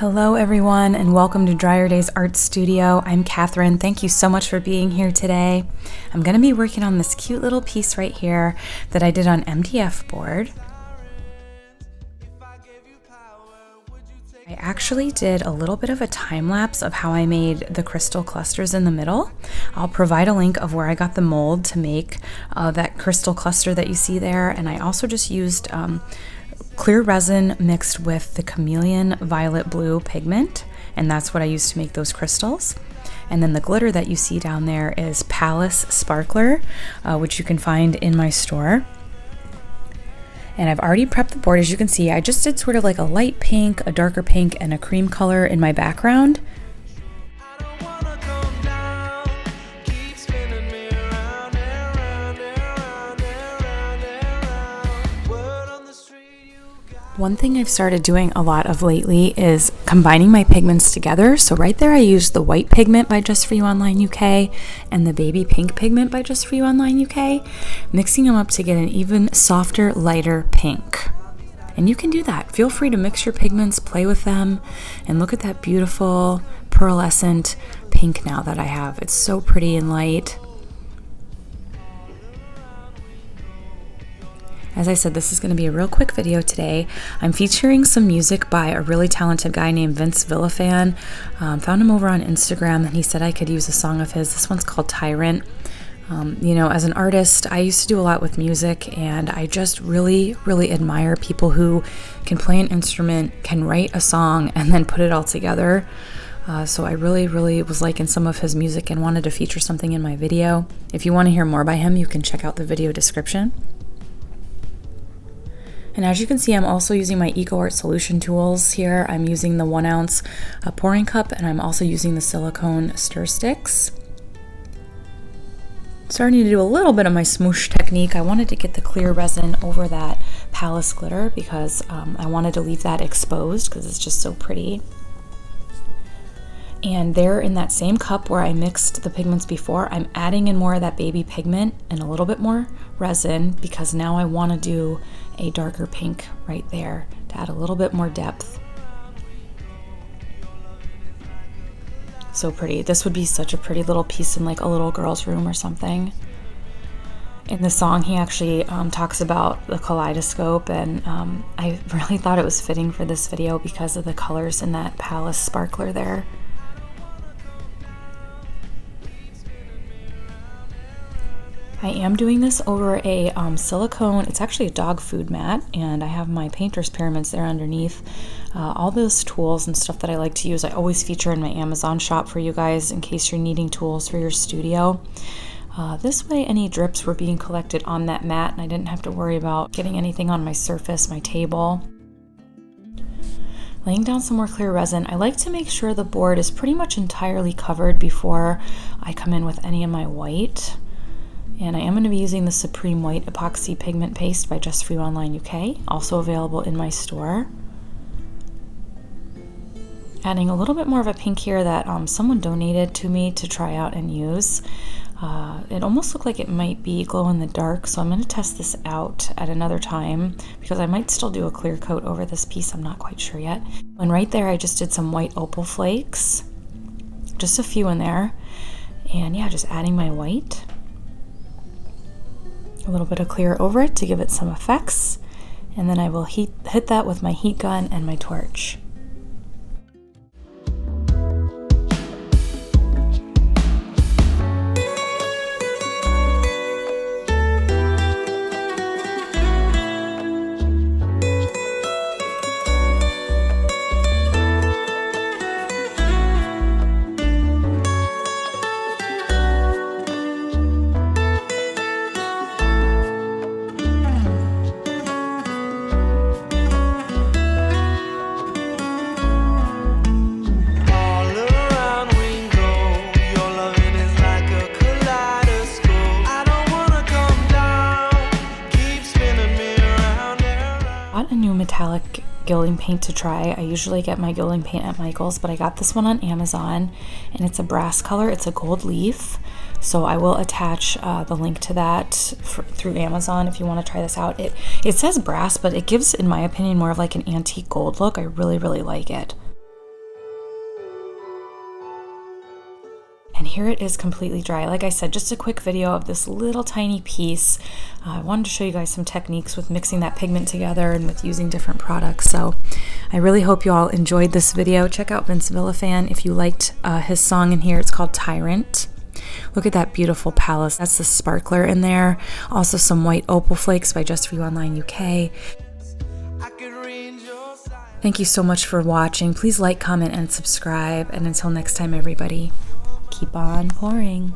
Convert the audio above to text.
Hello everyone and welcome to Dryer Days Art Studio. I'm Catherine. Thank you so much for being here today. I'm going to be working on this cute little piece right here that I did on MDF board. I actually did a little bit of a time lapse of how I made the crystal clusters in the middle. I'll provide a link of where I got the mold to make that crystal cluster that you see there, and I also just used clear resin mixed with the chameleon violet blue pigment, and that's what I used to make those crystals. And then the glitter that you see down there is Palace Sparkler, which you can find in my store. And I've already prepped the board. As you can see, I just did sort of like a light pink, a darker pink, and a cream color in my background. One thing I've started doing a lot of lately is combining my pigments together. So right there I used the white pigment by Just For You Online UK and the baby pink pigment by Just For You Online UK, mixing them up to get an even softer, lighter pink. And you can do that. Feel free to mix your pigments, play with them, and look at that beautiful pearlescent pink now that I have. It's so pretty and light. As I said, this is going to be a real quick video today. I'm featuring some music by a really talented guy named Vince Villafan. Found him over on Instagram, and he said I could use a song of his. This one's called Tyrant. You know, as an artist, I used to do a lot with music, and I just really admire people who can play an instrument, can write a song, and then put it all together. So I really was liking some of his music and wanted to feature something in my video. If you want to hear more by him, you can check out the video description. And as you can see, I'm also using my EcoArt solution tools here. I'm using the 1 ounce pouring cup, and I'm also using the silicone stir sticks. Starting to do a little bit of my smoosh technique. I wanted to get the clear resin over that Palace glitter because I wanted to leave that exposed because it's just so pretty. And there in that same cup where I mixed the pigments before, I'm adding in more of that baby pigment and a little bit more resin because now I want to do a darker pink right there to add a little bit more depth. So pretty. This would be such a pretty little piece in like a little girl's room or something. In the song, he actually talks about the kaleidoscope, and I really thought it was fitting for this video because of the colors in that Palace Sparkler there. I am doing this over a silicone, it's actually a dog food mat, and I have my painter's pyramids there underneath. All those tools and stuff that I like to use, I always feature in my Amazon shop for you guys in case you're needing tools for your studio. This way any drips were being collected on that mat and I didn't have to worry about getting anything on my surface, my table. Laying down some more clear resin. I like to make sure the board is pretty much entirely covered before I come in with any of my white. And I am going to be using the Supreme White Epoxy Pigment Paste by Just For You Online UK, also available in my store. Adding a little bit more of a pink here that someone donated to me to try out and use. It almost looked like it might be glow in the dark, so I'm going to test this out at another time because I might still do a clear coat over this piece, I'm not quite sure yet. And right there I just did some white opal flakes, just a few in there. And yeah, just adding my white. A little bit of clear over it to give it some effects, and then I will hit that with my heat gun and my torch. Metallic gilding paint to try. I usually get my gilding paint at Michael's, but I got this one on Amazon, and it's a brass color. It's a gold leaf, so I will attach the link to that through Amazon if you want to try this out. It says brass, but it gives, in my opinion, more of like an antique gold look. I really like it. here it is completely dry. Like I said, just a quick video of this little tiny piece. I wanted to show you guys some techniques with mixing that pigment together and with using different products. So I really hope you all enjoyed this video. Check out Vince Villafan if you liked his song in here. It's called Tyrant. Look at that beautiful palette. That's the sparkler in there. Also some white opal flakes by Just For You Online UK. Thank you so much for watching. Please like, comment, and subscribe. And until next time, everybody, keep on pouring.